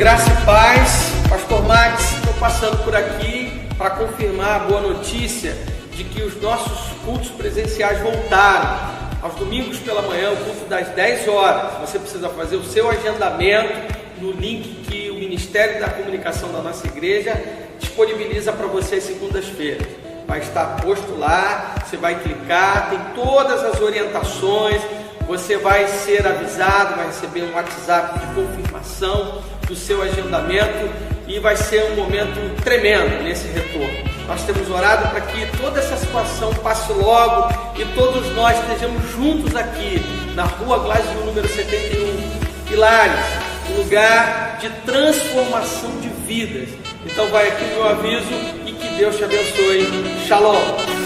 Graça e paz, Pastor Max, estou passando por aqui para confirmar a boa notícia de que os nossos cultos presenciais voltaram. Aos domingos pela manhã, o culto das 10 horas. Você precisa fazer o seu agendamento no link que o Ministério da Comunicação da nossa igreja disponibiliza para você às segundas-feiras. Vai estar posto lá, você vai clicar, tem todas as orientações, você vai ser avisado, vai receber um WhatsApp de confirmação do seu agendamento e vai ser um momento tremendo nesse retorno. Nós temos orado para que toda essa situação passe logo e todos nós estejamos juntos aqui na Rua Glásio número 71, Pilares, um lugar de transformação de vidas. Então vai aqui o meu aviso e que Deus te abençoe. Shalom!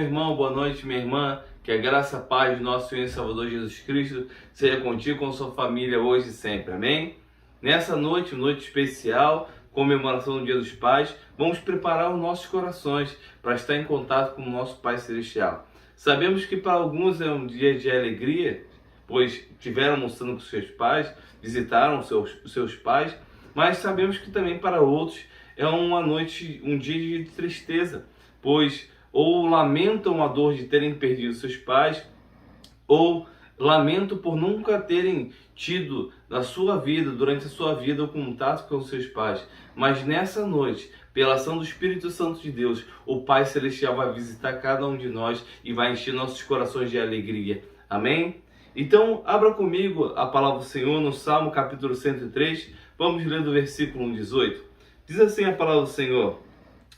meu irmão, boa noite, minha irmã. Que a graça e a paz do nosso Senhor e Salvador Jesus Cristo seja contigo, com sua família, hoje e sempre. Amém? Nessa noite, noite especial, comemoração do Dia dos Pais, vamos preparar os nossos corações para estar em contato com o nosso Pai Celestial. Sabemos que para alguns é um dia de alegria, pois estiveram almoçando com seus pais, visitaram seus pais, mas sabemos que também para outros é uma noite, um dia de tristeza, pois ou lamentam a dor de terem perdido seus pais, ou lamentam por nunca terem tido na sua vida, durante a sua vida, o contato com seus pais. Mas nessa noite, pela ação do Espírito Santo de Deus, o Pai Celestial vai visitar cada um de nós e vai encher nossos corações de alegria. Amém? Então, abra comigo a palavra do Senhor no Salmo capítulo 103. Vamos ler do versículo 18. Diz assim a palavra do Senhor: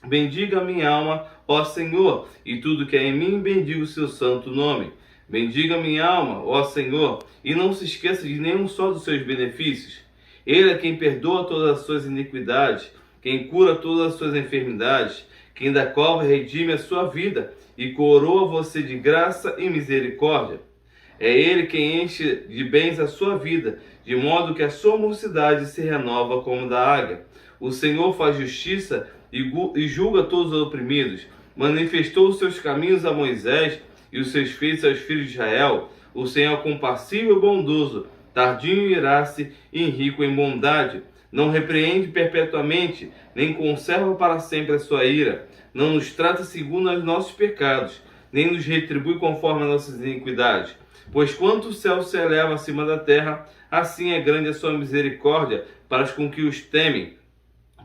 bendiga a minha alma, ó Senhor, e tudo que é em mim, bendiga o seu santo nome. Bendiga a minha alma, ó Senhor, e não se esqueça de nenhum só dos seus benefícios. Ele é quem perdoa todas as suas iniquidades, quem cura todas as suas enfermidades, quem da cova redime a sua vida e coroa você de graça e misericórdia. É Ele quem enche de bens a sua vida, de modo que a sua mocidade se renova como da águia. O Senhor faz justiça e julga todos os oprimidos. Manifestou os seus caminhos a Moisés e os seus feitos aos filhos de Israel. O Senhor é compassivo e bondoso, tardio em irar-se e rico em bondade. Não repreende perpetuamente, nem conserva para sempre a sua ira. Não nos trata segundo os nossos pecados, nem nos retribui conforme as nossas iniquidades. Pois quanto o céu se eleva acima da terra, assim é grande a sua misericórdia para os com que os temem.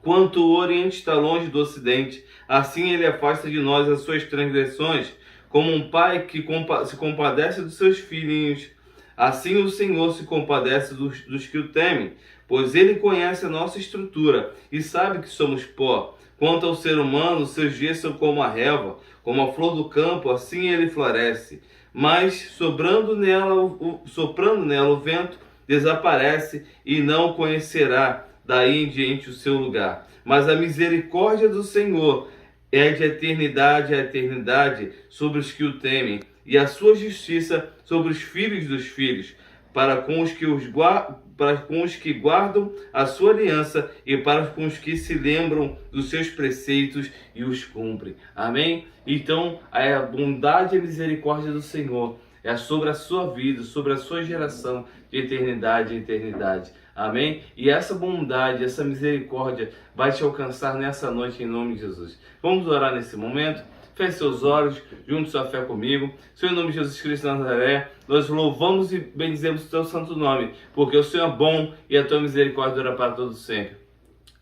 Quanto o Oriente está longe do Ocidente, assim ele afasta de nós as suas transgressões. Como um pai que se compadece dos seus filhinhos, assim o Senhor se compadece dos que o temem, pois ele conhece a nossa estrutura e sabe que somos pó. Quanto ao ser humano, seus dias são como a relva, como a flor do campo, assim ele floresce. Mas soprando nela o vento, desaparece e não conhecerá daí em diante o seu lugar. Mas a misericórdia do Senhor é de eternidade a eternidade sobre os que o temem, e a sua justiça sobre os filhos dos filhos, para com os que guardam a sua aliança e para com os que se lembram dos seus preceitos e os cumprem. Amém? Então, a bondade e a misericórdia do Senhor é sobre a sua vida, sobre a sua geração, de eternidade em eternidade. Amém? E essa bondade, essa misericórdia vai te alcançar nessa noite em nome de Jesus. Vamos orar nesse momento? Feche seus olhos, junte sua fé comigo. Senhor, em nome de Jesus Cristo de Nazaré, nós louvamos e bendizemos o teu santo nome, porque o Senhor é bom e a tua misericórdia dura para todos sempre.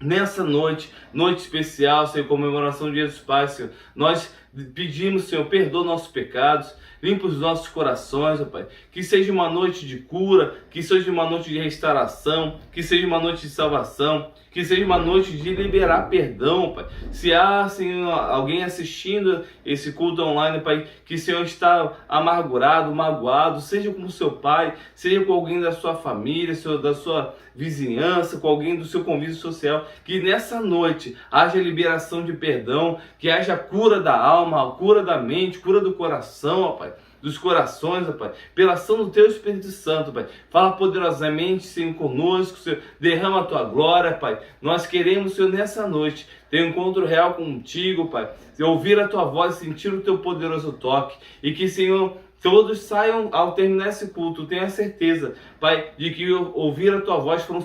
Nessa noite, noite especial, Senhor, comemoração do Dia dos Pais, Senhor, nós pedimos, Senhor, perdoa nossos pecados, limpa os nossos corações, ó Pai. Que seja uma noite de cura, que seja uma noite de restauração, que seja uma noite de salvação, que seja uma noite de liberar perdão, Pai. Se há, Senhor, alguém assistindo esse culto online, Pai, que o Senhor está amargurado, magoado, seja com o seu pai, seja com alguém da sua família, Senhor, da sua vizinhança, com alguém do seu convívio social, que nessa noite haja liberação de perdão, que haja cura da alma, cura da mente, cura do coração, ó Pai, dos corações, ó Pai, pela ação do Teu Espírito Santo, Pai. Fala poderosamente, Senhor, conosco, Senhor, derrama a Tua glória, Pai. Nós queremos, Senhor, nessa noite, ter um encontro real contigo, Pai, ouvir a Tua voz, sentir o Teu poderoso toque, e que, Senhor, todos saiam ao terminar esse culto, tenha certeza, Pai, de que ouvir a Tua voz foram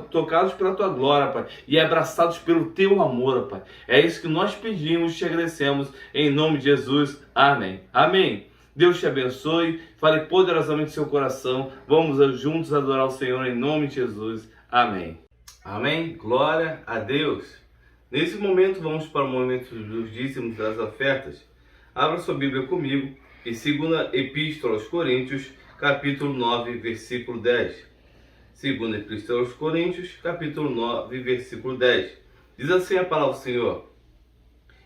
tocados pela Tua glória, Pai, e abraçados pelo Teu amor, Pai. É isso que nós pedimos e te agradecemos, em nome de Jesus. Amém. Amém. Deus te abençoe, fale poderosamente seu coração. Vamos juntos adorar o Senhor em nome de Jesus. Amém. Amém. Glória a Deus. Nesse momento, vamos para o momento dos dízimos das ofertas. Abra sua Bíblia comigo em 2ª Epístola aos Coríntios, capítulo 9, versículo 10. 2ª Epístola aos Coríntios, capítulo 9, versículo 10. Diz assim a palavra do Senhor: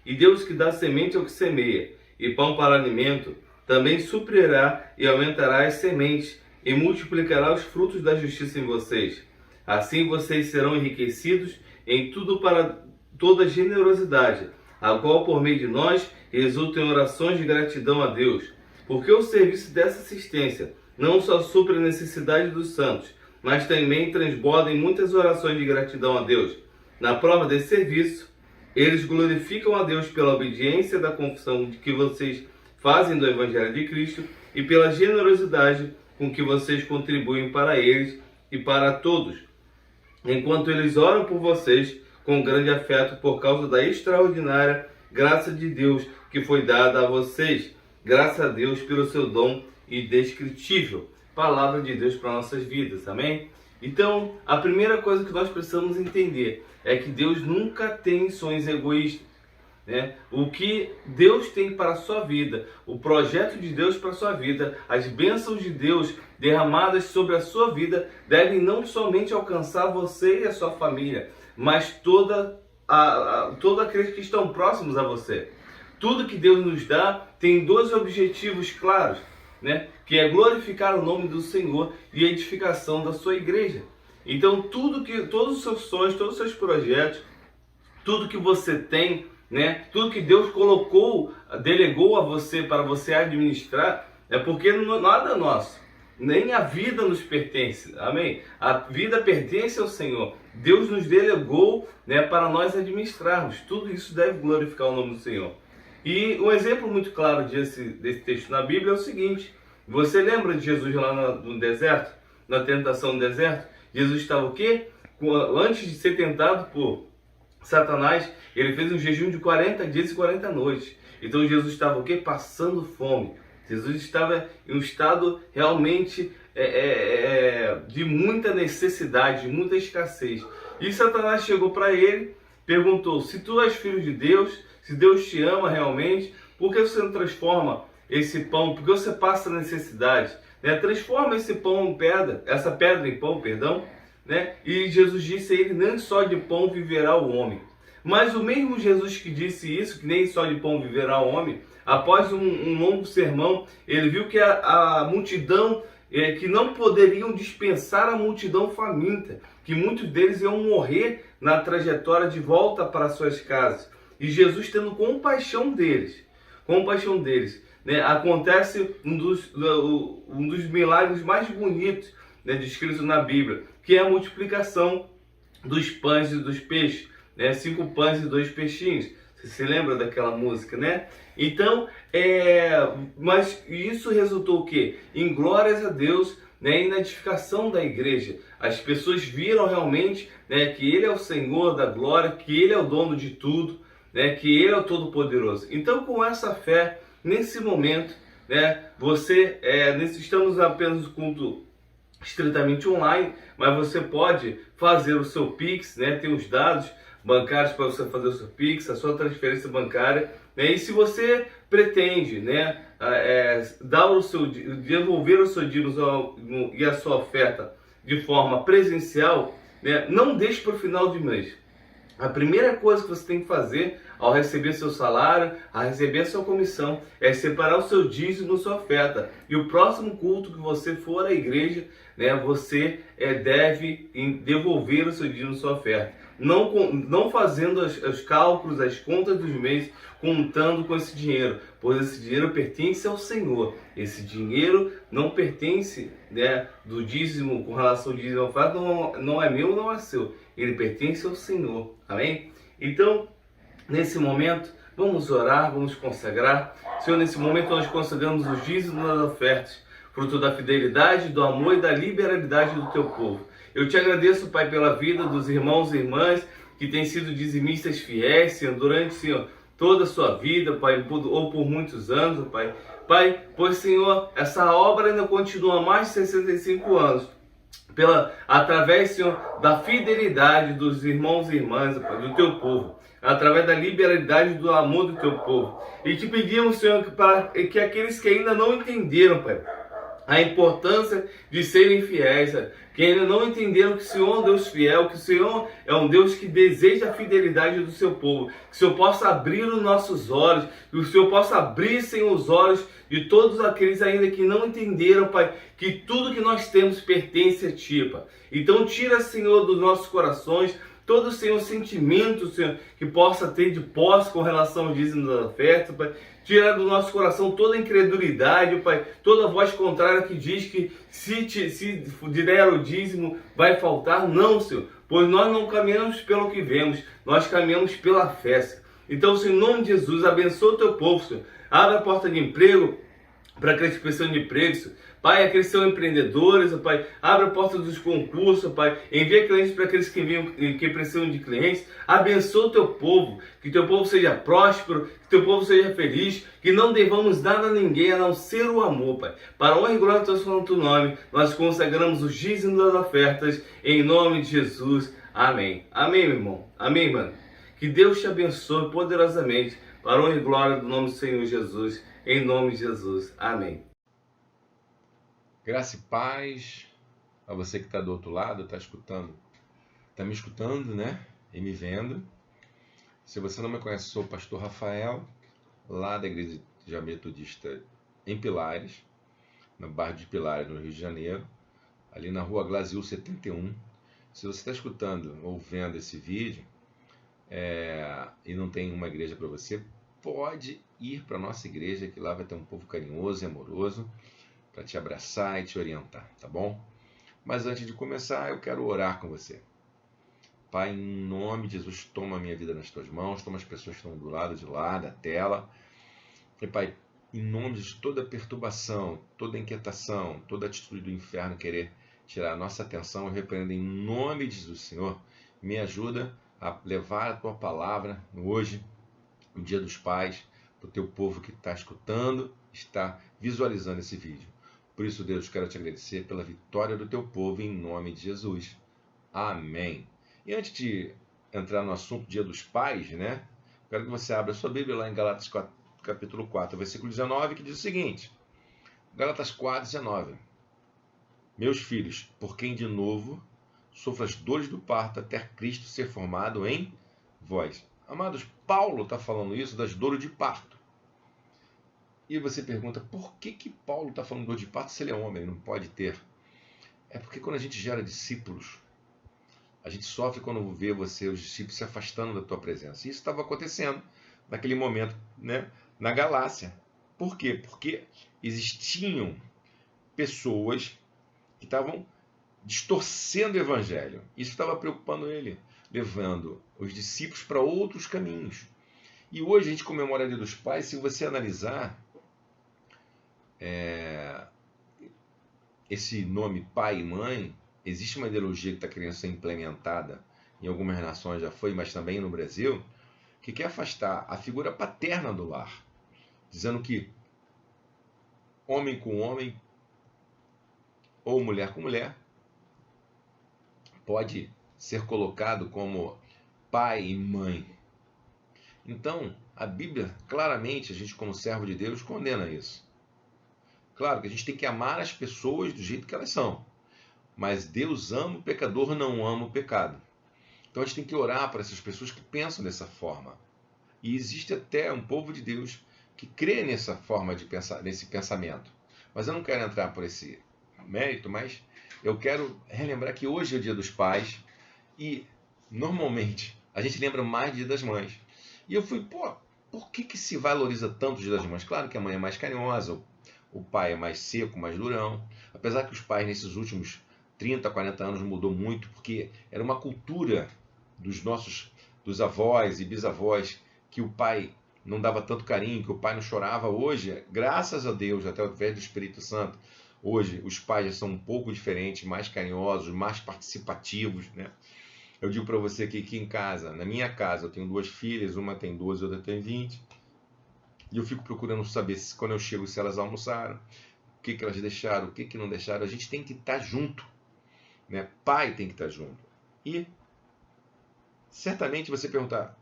E Deus que dá semente ao que semeia, e pão para alimento, também suprirá e aumentará as sementes, e multiplicará os frutos da justiça em vocês. Assim vocês serão enriquecidos em tudo para toda generosidade, a qual por meio de nós resulta em orações de gratidão a Deus. Porque o serviço dessa assistência não só supre a necessidade dos santos, mas também transborda em muitas orações de gratidão a Deus. Na prova desse serviço, eles glorificam a Deus pela obediência da confissão de que vocês fazem do Evangelho de Cristo e pela generosidade com que vocês contribuem para eles e para todos, enquanto eles oram por vocês com grande afeto por causa da extraordinária graça de Deus que foi dada a vocês. Graças a Deus pelo seu dom indescritível. Palavra de Deus para nossas vidas, amém? Então, a primeira coisa que nós precisamos entender é que Deus nunca tem sonhos egoístas, né? O que Deus tem para a sua vida, o projeto de Deus para a sua vida, as bênçãos de Deus derramadas sobre a sua vida devem não somente alcançar você e a sua família, mas todos aqueles que estão próximos a você. Tudo que Deus nos dá tem dois objetivos claros, né? Que é glorificar o nome do Senhor e a edificação da sua igreja. Então todos os seus sonhos, todos os seus projetos, tudo que você tem, né? Tudo que Deus delegou a você para você administrar, é porque nada é nosso, nem a vida nos pertence, amém? A vida pertence ao Senhor. Deus nos delegou, né, para nós administrarmos. Tudo isso deve glorificar o nome do Senhor. E um exemplo muito claro desse texto na Bíblia é o seguinte: você lembra de Jesus lá no deserto, na tentação no deserto? Jesus estava o quê? Antes de ser tentado por Satanás, ele fez um jejum de 40 dias e 40 noites. Então Jesus estava o quê? Passando fome. Jesus estava em um estado realmente de muita necessidade, de muita escassez. E Satanás chegou para ele, perguntou: se tu és filho de Deus, se Deus te ama realmente, por que você não transforma esse pão? Por que você passa necessidade? Né? Transforma esse pão em pedra, essa pedra em pão, perdão. Né? E Jesus disse a ele: nem só de pão viverá o homem. Mas o mesmo Jesus que disse isso, que nem só de pão viverá o homem, após um longo sermão, ele viu que a multidão, que não poderiam dispensar a multidão faminta, que muitos deles iam morrer na trajetória de volta para suas casas. E Jesus, tendo compaixão deles, né, acontece um dos milagres mais bonitos, né, descritos na Bíblia, que é a multiplicação dos pães e dos peixes, né, 5 pães e 2 peixinhos. Você se lembra daquela música, né? Então, mas isso resultou o quê? Em glórias a Deus, né, e na edificação da igreja. As pessoas viram realmente, né, que Ele é o Senhor da glória, que Ele é o dono de tudo, né, que Ele é o Todo-Poderoso. Então, com essa fé, nesse momento, né, estamos apenas no culto estritamente online, mas você pode fazer o seu Pix, né, tem os dados bancários para você fazer o seu Pix, a sua transferência bancária, né, e se você pretende, né, devolver o seu dízimo e a sua oferta de forma presencial, né, não deixe para o final de mês. A primeira coisa que você tem que fazer ao receber seu salário, ao receber a sua comissão, é separar o seu dízimo e sua oferta. E o próximo culto que você for à igreja, né, você deve devolver o seu dízimo e sua oferta. Não fazendo os cálculos, as contas dos meses, contando com esse dinheiro, pois esse dinheiro pertence ao Senhor. Esse dinheiro não pertence, né, do dízimo, com relação ao dízimo e oferta, não é meu, não é seu. Ele pertence ao Senhor, amém? Então, nesse momento, vamos orar, vamos consagrar. Senhor, nesse momento nós consagramos os dízimos e as ofertas, fruto da fidelidade, do amor e da liberalidade do teu povo. Eu te agradeço, Pai, pela vida dos irmãos e irmãs que têm sido dizimistas fiéis, Senhor, durante, Senhor, toda a sua vida, Pai, ou por muitos anos, Pai. Pai, pois, Senhor, essa obra ainda continua há mais de 65 anos, através, Senhor, da fidelidade dos irmãos e irmãs, Pai, do teu povo, através da liberalidade do amor do teu povo. E te pedimos, Senhor, que aqueles que ainda não entenderam, Pai, a importância de serem fiéis, que ainda não entenderam que o Senhor é um Deus fiel, que o Senhor é um Deus que deseja a fidelidade do seu povo, que o Senhor possa abrir os nossos olhos, que o Senhor possa abrir, Senhor, os olhos de todos aqueles ainda que não entenderam, Pai, que tudo que nós temos pertence a Ti, Pai. Então tira, Senhor, dos nossos corações todo, Senhor, sentimento, Senhor, que possa ter de posse com relação ao dízimo das ofertas, Pai. Tirar do nosso coração toda a incredulidade, Pai, toda voz contrária que diz que se der o dízimo vai faltar. Não, Senhor, pois nós não caminhamos pelo que vemos, nós caminhamos pela fé, Senhor. Então, Senhor, em nome de Jesus, abençoa o teu povo, Senhor. Abre a porta de emprego para aqueles que precisam de emprego, Senhor. Pai, aqueles que são empreendedores, Pai, abre a porta dos concursos, Pai, envia clientes para aqueles que precisam de clientes, abençoa o teu povo, que teu povo seja próspero, que teu povo seja feliz, que não devamos nada a ninguém a não ser o amor, Pai. Para a honra e glória do teu santo nome, nós consagramos os dízimos das ofertas, em nome de Jesus, amém. Amém, meu irmão, amém, mano. Que Deus te abençoe poderosamente, para a honra e glória do nome do Senhor Jesus, em nome de Jesus, amém. Graça e paz a você que está do outro lado, está me escutando, né? E me vendo. Se você não me conhece, sou o pastor Rafael, lá da Igreja Metodista em Pilares, no bairro de Pilares, no Rio de Janeiro, ali na rua Glazil 71. Se você está escutando ou vendo esse vídeo e não tem uma igreja para você, pode ir para a nossa igreja, que lá vai ter um povo carinhoso e amoroso, para te abraçar e te orientar, tá bom? Mas antes de começar, eu quero orar com você. Pai, em nome de Jesus, toma a minha vida nas tuas mãos, toma as pessoas que estão do lado de lá, da tela. E Pai, em nome de toda perturbação, toda inquietação, toda atitude do inferno querer tirar a nossa atenção, eu repreendo em nome de Jesus, Senhor. Me ajuda a levar a tua palavra hoje, no Dia dos Pais, para o teu povo que está escutando, está visualizando esse vídeo. Por isso, Deus, quero te agradecer pela vitória do teu povo, em nome de Jesus. Amém. E antes de entrar no assunto Dia dos Pais, né? Quero que você abra a sua Bíblia lá em Gálatas 4, capítulo 4, versículo 19, que diz o seguinte. Gálatas 4, 19. Meus filhos, por quem de novo sofro as dores do parto até Cristo ser formado em vós. Amados, Paulo está falando isso das dores de parto. E você pergunta, por que Paulo está falando de dor de parto se ele é homem, não pode ter? É porque quando a gente gera discípulos, a gente sofre quando vê os discípulos se afastando da tua presença. E isso estava acontecendo naquele momento, né, na Galácia. Por quê? Porque existiam pessoas que estavam distorcendo o evangelho. Isso estava preocupando ele, levando os discípulos para outros caminhos. E hoje a gente comemora o Dia dos Pais. Se você analisar esse nome pai e mãe, existe uma ideologia que está querendo ser implementada em algumas nações, já foi, mas também no Brasil, que quer afastar a figura paterna do lar, dizendo que homem com homem ou mulher com mulher pode ser colocado como pai e mãe. Então, a Bíblia, claramente, a gente como servo de Deus, condena isso. Claro que a gente tem que amar as pessoas do jeito que elas são. Mas Deus ama o pecador, não ama o pecado. Então a gente tem que orar para essas pessoas que pensam dessa forma. E existe até um povo de Deus que crê nessa forma de pensar, nesse pensamento. Mas eu não quero entrar por esse mérito, mas eu quero relembrar que hoje é o Dia dos Pais e normalmente a gente lembra mais do Dia das Mães. E eu fui, por que se valoriza tanto o Dia das Mães? Claro que a mãe é mais carinhosa, o pai é mais seco, mais durão. Apesar que os pais nesses últimos 30, 40 anos mudou muito, porque era uma cultura dos avós e bisavós, que o pai não dava tanto carinho, que o pai não chorava. Hoje, graças a Deus, através do Espírito Santo, hoje os pais já são um pouco diferentes, mais carinhosos, mais participativos, né? Eu digo para você que aqui em casa, na minha casa, eu tenho 2 filhas, uma tem 12, outra tem 20. E eu fico procurando saber, quando eu chego, se elas almoçaram, o que elas deixaram, o que não deixaram. A gente tem que estar junto, né? Pai tem que estar junto. E certamente você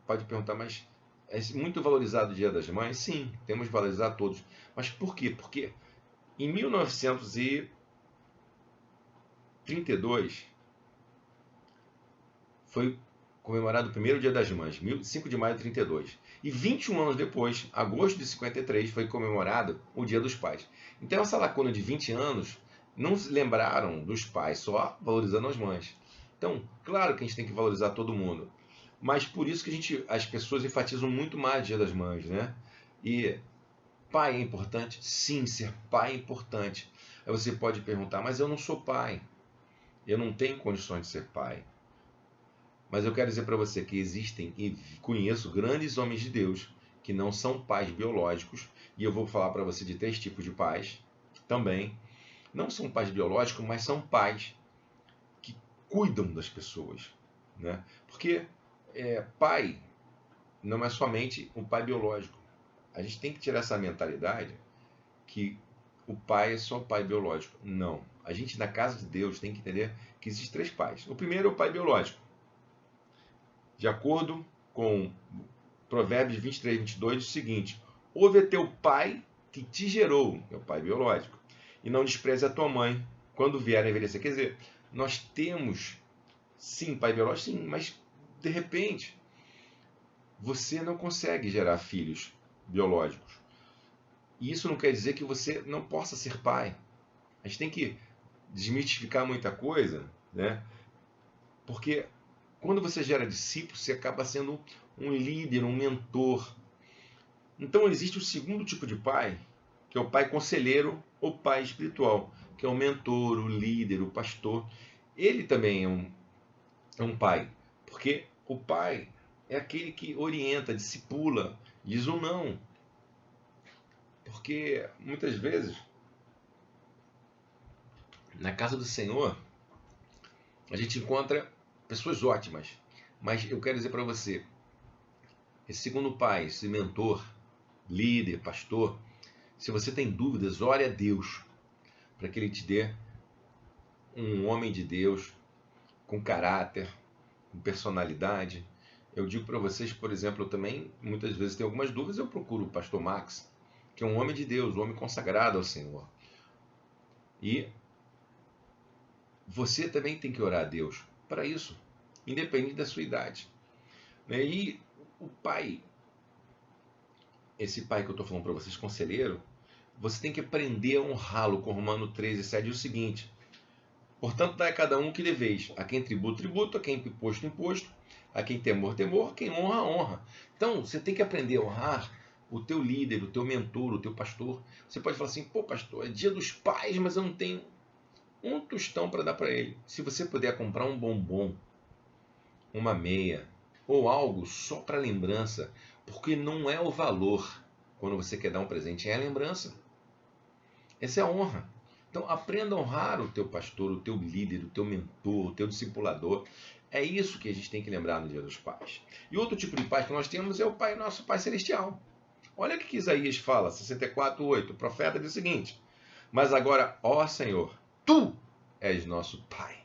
pode perguntar, mas é muito valorizado o Dia das Mães? Sim, temos que valorizar todos. Mas por quê? Porque em 1932 foi comemorado o primeiro Dia das Mães, 5 de maio de 32. E 21 anos depois, agosto de 53, foi comemorado o Dia dos Pais. Então essa lacuna de 20 anos não se lembraram dos pais, só valorizando as mães. Então, claro que a gente tem que valorizar todo mundo, mas por isso que as pessoas enfatizam muito mais o Dia das Mães, né? E pai é importante? Sim, ser pai é importante. Aí você pode perguntar, mas eu não sou pai, eu não tenho condições de ser pai. Mas eu quero dizer para você que existem, e conheço grandes homens de Deus que não são pais biológicos, e eu vou falar para você de 3 tipos de pais também. Não são pais biológicos, mas são pais que cuidam das pessoas, né? Porque pai não é somente um pai biológico. A gente tem que tirar essa mentalidade que o pai é só o pai biológico. Não. A gente, na casa de Deus, tem que entender que existem 3 pais. O primeiro é o pai biológico. De acordo com Provérbios 23, 22, diz o seguinte: ouve a teu pai que te gerou, é o pai biológico, e não despreze a tua mãe quando vier a envelhecer. Quer dizer, nós temos, sim, pai biológico, sim, mas de repente você não consegue gerar filhos biológicos. E isso não quer dizer que você não possa ser pai. A gente tem que desmistificar muita coisa, né? Porque quando você gera discípulos, você acaba sendo um líder, um mentor. Então existe o segundo tipo de pai, que é o pai conselheiro ou pai espiritual, que é o mentor, o líder, o pastor. Ele também é um pai, porque o pai é aquele que orienta, discipula, diz o não. Porque muitas vezes, na casa do Senhor, a gente encontra pessoas ótimas, mas eu quero dizer para você, esse segundo pai, esse mentor, líder, pastor, se você tem dúvidas, ore a Deus para que Ele te dê um homem de Deus com caráter, com personalidade. Eu digo para vocês, por exemplo, eu também muitas vezes tenho algumas dúvidas, eu procuro o pastor Max, que é um homem de Deus, um homem consagrado ao Senhor. E você também tem que orar a Deus para isso, independente da sua idade. E o pai, esse pai que eu estou falando para vocês, conselheiro, você tem que aprender a honrá-lo, com Romanos 13, 7, diz o seguinte: portanto, dá a cada um o que deveis, a quem tributo, tributo, a quem imposto, imposto, a quem temor, temor, a quem honra, honra. Então, você tem que aprender a honrar o teu líder, o teu mentor, o teu pastor. Você pode falar assim, pô pastor, é dia dos pais, mas eu não tenho um tostão para dar para ele. Se você puder comprar um bombom, uma meia, ou algo só para lembrança, porque não é o valor quando você quer dar um presente, é a lembrança. Essa é a honra. Então aprenda a honrar o teu pastor, o teu líder, o teu mentor, o teu discipulador. É isso que a gente tem que lembrar no Dia dos Pais. E outro tipo de pai que nós temos é o Pai, nosso Pai Celestial. Olha o que Isaías fala, 64:8. O profeta diz o seguinte: mas agora, ó Senhor, Tu és nosso Pai.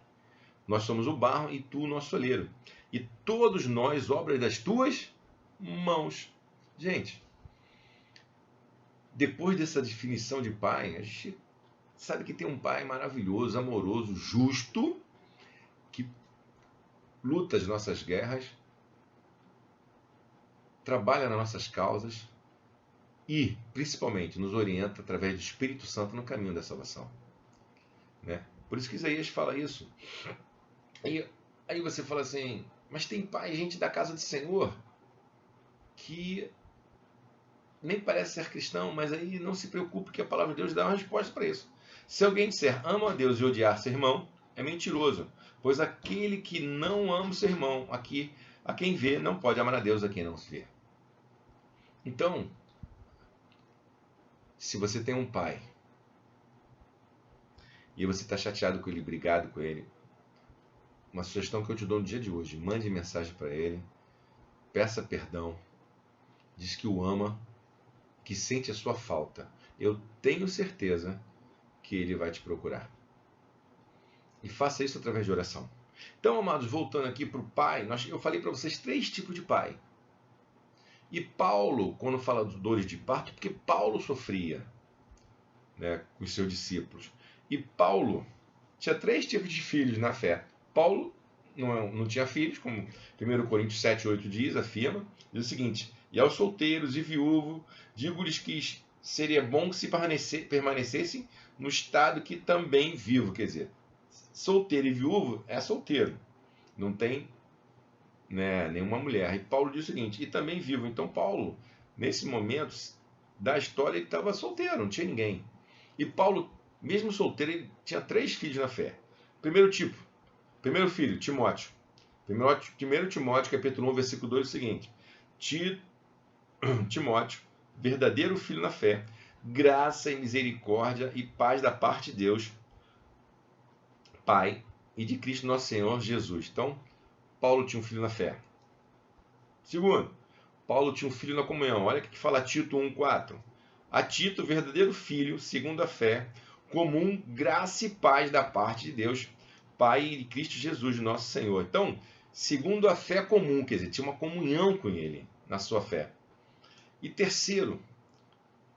Nós somos o barro e Tu o nosso oleiro. E todos nós, obras das Tuas mãos. Gente, depois dessa definição de pai, a gente sabe que tem um pai maravilhoso, amoroso, justo, que luta as nossas guerras, trabalha nas nossas causas e, principalmente, nos orienta através do Espírito Santo no caminho da salvação. Né? Por isso que Isaías fala isso. E aí você fala assim, mas tem pai, gente da casa do Senhor, que nem parece ser cristão, mas aí não se preocupe que a palavra de Deus dá uma resposta para isso. Se alguém disser ama a Deus e odiar seu irmão, é mentiroso, pois aquele que não ama o seu irmão, aqui, a quem vê, não pode amar a Deus a quem não se vê. Então, se você tem um pai e você está chateado com ele, brigado com ele, uma sugestão que eu te dou no dia de hoje, mande mensagem para ele, peça perdão, diz que o ama, que sente a sua falta. Eu tenho certeza que ele vai te procurar. E faça isso através de oração. Então, amados, voltando aqui para o pai, eu falei para vocês 3 tipos de pai. E Paulo, quando fala dos dores de parto, porque Paulo sofria, né, com os seus discípulos. E Paulo tinha 3 tipos de filhos na fé. Paulo não tinha filhos, como 1 Coríntios 7:8 diz, afirma. Diz o seguinte: e aos solteiros e viúvos, digo-lhes que seria bom que se permanecessem no estado que também vivo. Quer dizer, solteiro e viúvo é solteiro. não tem, né, nenhuma mulher. E Paulo diz o seguinte, e também vivo. Então Paulo, nesse momento da história, ele estava solteiro, não tinha ninguém. E Paulo, mesmo solteiro, ele tinha 3 filhos na fé. Primeiro filho, Timóteo. 1 Timóteo, capítulo 1, versículo 2, é o seguinte, Timóteo, verdadeiro filho na fé, graça e misericórdia e paz da parte de Deus, Pai, e de Cristo nosso Senhor Jesus. Então, Paulo tinha um filho na fé. Segundo, Paulo tinha um filho na comunhão. Olha o que fala Tito 1,4. A Tito, verdadeiro filho, segundo a fé, comum, graça e paz da parte de Deus, Pai e de Cristo Jesus, nosso Senhor. Então, segundo a fé comum, quer dizer, tinha uma comunhão com ele, na sua fé. E terceiro,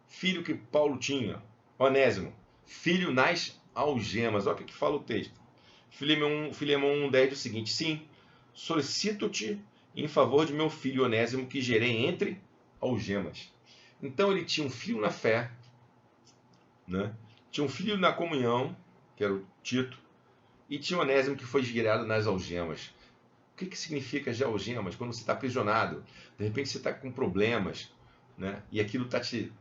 filho que Paulo tinha, Onésimo, filho nas algemas. Olha o que fala o texto. Filemão 1,10 diz o seguinte, sim, solicito-te em favor de meu filho Onésimo, que gerei entre algemas. Então ele tinha um filho na fé, né? Tinha um filho na comunhão, que era o Tito, e tinha Onésimo que foi gerado nas algemas. O que significa as algemas? Quando você está aprisionado, de repente você está com problemas, né? E aquilo está te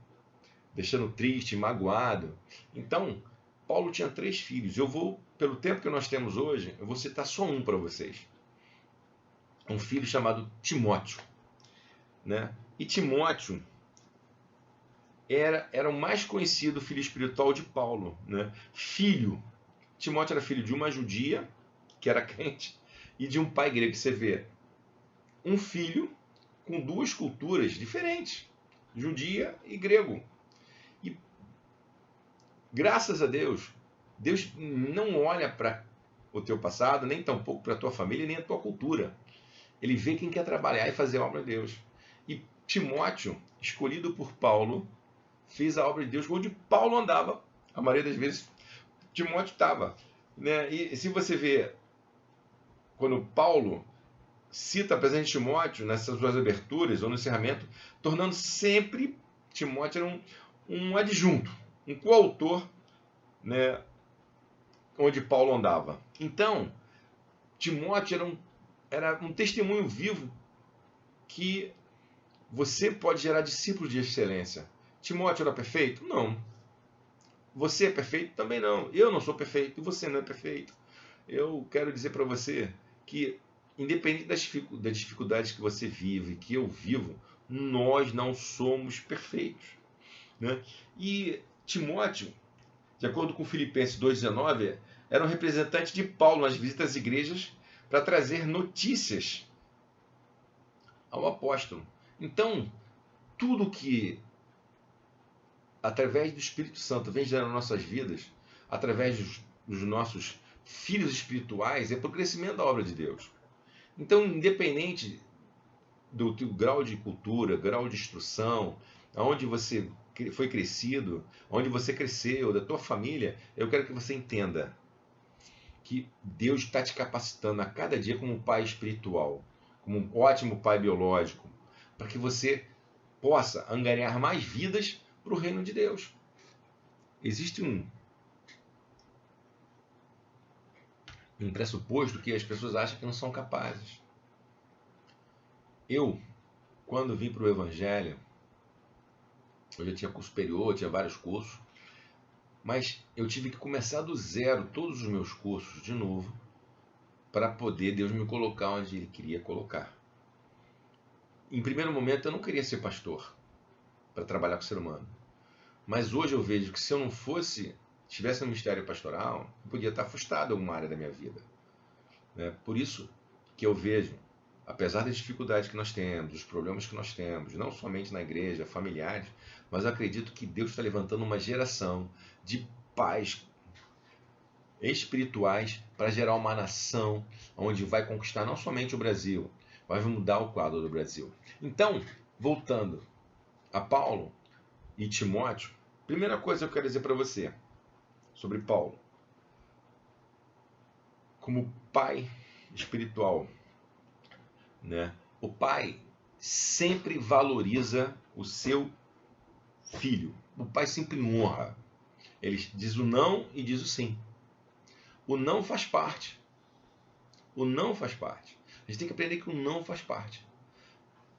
deixando triste, magoado. Então, Paulo tinha 3 filhos. Eu vou, pelo tempo que nós temos hoje, eu vou citar só um para vocês. Um filho chamado Timóteo, né? E Timóteo era o mais conhecido filho espiritual de Paulo, né? Timóteo era filho de uma judia, que era crente, e de um pai grego. Você vê, um filho com 2 culturas diferentes, judia e grego. E graças a Deus, Deus não olha para o teu passado, nem tampouco para a tua família, nem a tua cultura. Ele vê quem quer trabalhar e fazer a obra de Deus. E Timóteo, escolhido por Paulo, fez a obra de Deus onde Paulo andava. A maioria das vezes, Timóteo estava, né? E se você vê, quando Paulo cita a presença de Timóteo nessas suas aberturas ou no encerramento, tornando sempre Timóteo era um adjunto, um coautor, né, onde Paulo andava. Então, Timóteo era um testemunho vivo que você pode gerar discípulos de excelência. Timóteo era perfeito? Não. Você é perfeito? Também não. Eu não sou perfeito e você não é perfeito. Eu quero dizer para você que, independente das dificuldades que você vive, que eu vivo, nós não somos perfeitos, né? E Timóteo, de acordo com Filipenses 2,19, era um representante de Paulo nas visitas às igrejas para trazer notícias ao apóstolo. Então, tudo que, através do Espírito Santo, vem gerando nossas vidas, através dos nossos filhos espirituais, é para o crescimento da obra de Deus. Então, independente do teu grau de cultura, grau de instrução, aonde você foi crescido, onde você cresceu, da tua família, eu quero que você entenda que Deus está te capacitando a cada dia como um pai espiritual, como um ótimo pai biológico, para que você possa angariar mais vidas para o reino de Deus. Existe um pressuposto que as pessoas acham que não são capazes. Eu, quando vim para o Evangelho, eu já tinha curso superior, tinha vários cursos, mas eu tive que começar do zero todos os meus cursos de novo para poder Deus me colocar onde Ele queria colocar. Em primeiro momento eu não queria ser pastor para trabalhar com o ser humano, mas hoje eu vejo que se eu não estivesse no ministério pastoral, eu podia estar frustrado em alguma área da minha vida, né? Por isso que eu vejo, apesar das dificuldades que nós temos, dos problemas que nós temos, não somente na igreja, familiares, mas eu acredito que Deus está levantando uma geração de pais espirituais para gerar uma nação onde vai conquistar não somente o Brasil, vai mudar o quadro do Brasil. Então, voltando a Paulo e Timóteo, primeira coisa que eu quero dizer para você sobre Paulo, como pai espiritual, né? O pai sempre valoriza o seu filho. O pai sempre honra. Ele diz o não e diz o sim. O não faz parte. O não faz parte. A gente tem que aprender que o não faz parte.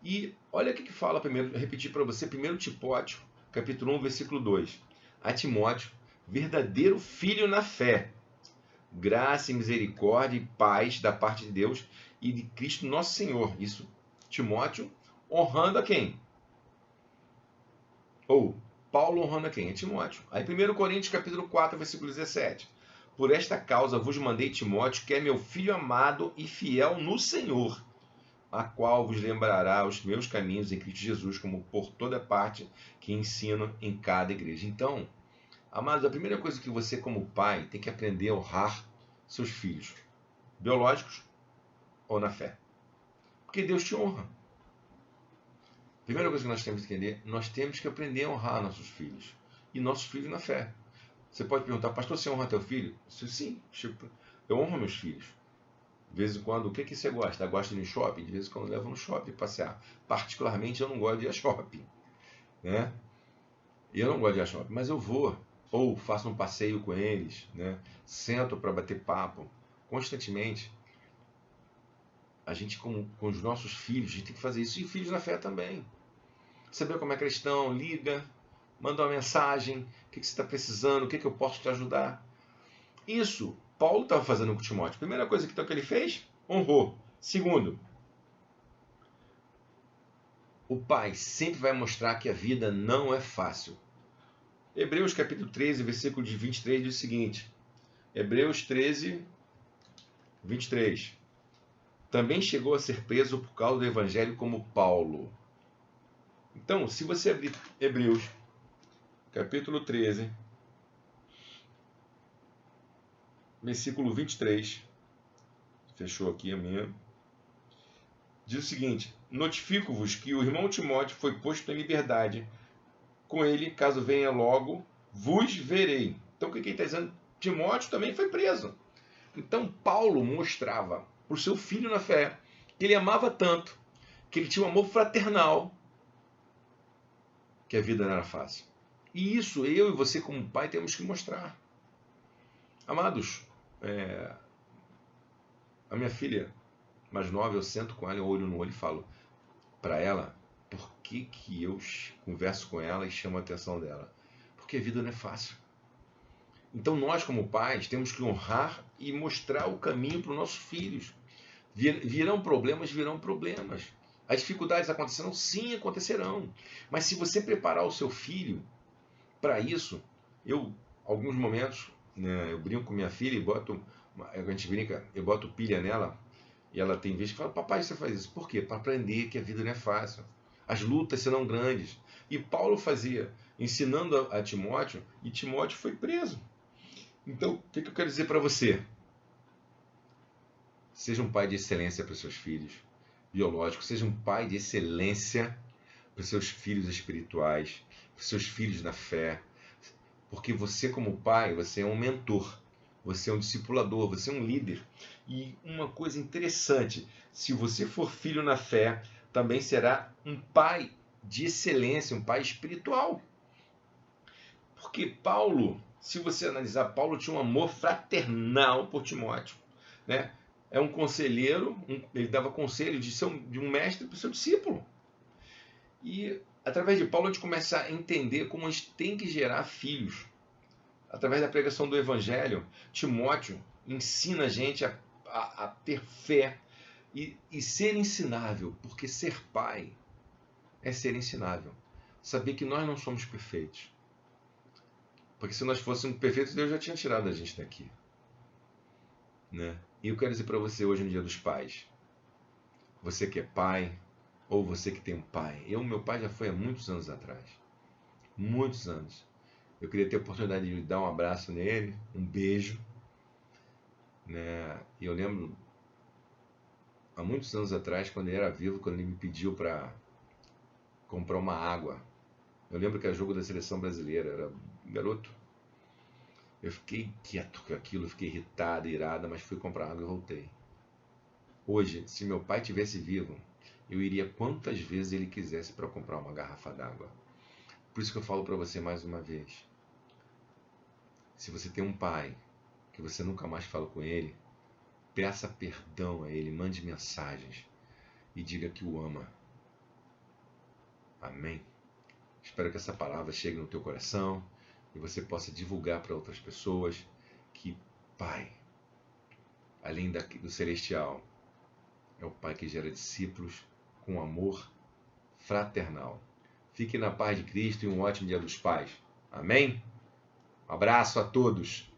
E olha o que fala primeiro, eu repetir para você, 1 Timóteo, capítulo 1, versículo 2. A Timóteo, verdadeiro filho na fé, graça e misericórdia e paz da parte de Deus e de Cristo nosso Senhor. Isso, Timóteo, honrando a quem? Ou Paulo honrando a quem? A Timóteo. Aí 1 Coríntios, capítulo 4, versículo 17. Por esta causa vos mandei Timóteo, que é meu filho amado e fiel no Senhor, a qual vos lembrará os meus caminhos em Cristo Jesus, como por toda parte que ensino em cada igreja. Então, amados, a primeira coisa que você, como pai, tem que aprender a honrar seus filhos, biológicos ou na fé. Porque Deus te honra. Primeira coisa que nós temos que entender, nós temos que aprender a honrar nossos filhos. E nossos filhos na fé. Você pode perguntar, pastor, você honra teu filho? Sim, eu honro meus filhos. De vez em quando, o que você gosta? Gosta de ir no shopping? De vez em quando eu levo no shopping passear. Particularmente, eu não gosto de ir a shopping. Né? Eu não gosto de ir a shopping, mas eu vou. Ou faço um passeio com eles. Né? Sento para bater papo. Constantemente. A gente, com os nossos filhos, a gente tem que fazer isso. E filhos na fé também. Saber como é que eles estão, liga, manda uma mensagem. O que você está precisando? O que eu posso te ajudar? Isso Paulo estava fazendo com Timóteo. Primeira coisa que ele fez, honrou. Segundo, o pai sempre vai mostrar que a vida não é fácil. Hebreus capítulo 13, versículo de 23 diz o seguinte. Hebreus 13, 23. Também chegou a ser preso por causa do evangelho como Paulo. Então, se você abrir Hebreus capítulo 13, versículo 23, fechou aqui a minha, diz o seguinte: notifico-vos que o irmão Timóteo foi posto em liberdade. Com ele, caso venha logo, vos verei. Então, o que ele está dizendo? Timóteo também foi preso. Então, Paulo mostrava para o seu filho na fé que ele amava tanto, que ele tinha um amor fraternal, que a vida não era fácil. E isso eu e você, como pai, temos que mostrar. Amados, a minha filha mais nova, eu sento com ela, olho no olho e falo para ela por que eu converso com ela e chamo a atenção dela. Porque a vida não é fácil. Então nós, como pais, temos que honrar e mostrar o caminho para os nossos filhos. Virão problemas. As dificuldades acontecerão? Sim, acontecerão. Mas se você preparar o seu filho para isso, alguns momentos, né, eu brinco com minha filha e eu boto pilha nela, e ela tem vezes que fala, papai, você faz isso. Por quê? Para aprender que a vida não é fácil. As lutas serão grandes. E Paulo fazia, ensinando a Timóteo, e Timóteo foi preso. Então, o que eu quero dizer para você? Seja um pai de excelência para os seus filhos biológicos, seja um pai de excelência para os seus filhos espirituais, para os seus filhos na fé. Porque você, como pai, você é um mentor, você é um discipulador, você é um líder. E uma coisa interessante, se você for filho na fé, também será um pai de excelência, um pai espiritual. Porque Paulo, se você analisar, Paulo tinha um amor fraternal por Timóteo. Né? É um conselheiro, ele dava conselho de um mestre para o seu discípulo. E através de Paulo a gente começa a entender como a gente tem que gerar filhos. Através da pregação do Evangelho, Timóteo ensina a gente a ter fé e ser ensinável, porque ser pai é ser ensinável. Saber que nós não somos perfeitos. Porque se nós fôssemos perfeitos, Deus já tinha tirado a gente daqui. Né? E eu quero dizer para você hoje no Dia dos Pais, você que é pai, ou você que tem um pai. Meu pai já foi há muitos anos atrás. Muitos anos. Eu queria ter a oportunidade de dar um abraço nele, um beijo. Né? E eu lembro, há muitos anos atrás, quando ele era vivo, quando ele me pediu para comprar uma água. Eu lembro que era jogo da seleção brasileira, era um garoto. Eu fiquei quieto com aquilo, fiquei irritado, irada, mas fui comprar água e voltei. Hoje, se meu pai tivesse vivo, eu iria quantas vezes ele quisesse para comprar uma garrafa d'água. Por isso que eu falo para você mais uma vez. Se você tem um pai que você nunca mais fala com ele, peça perdão a Ele, mande mensagens e diga que o ama. Amém? Espero que essa palavra chegue no teu coração e você possa divulgar para outras pessoas que Pai, além do celestial, é o Pai que gera discípulos com amor fraternal. Fique na paz de Cristo e um ótimo Dia dos Pais. Amém? Um abraço a todos.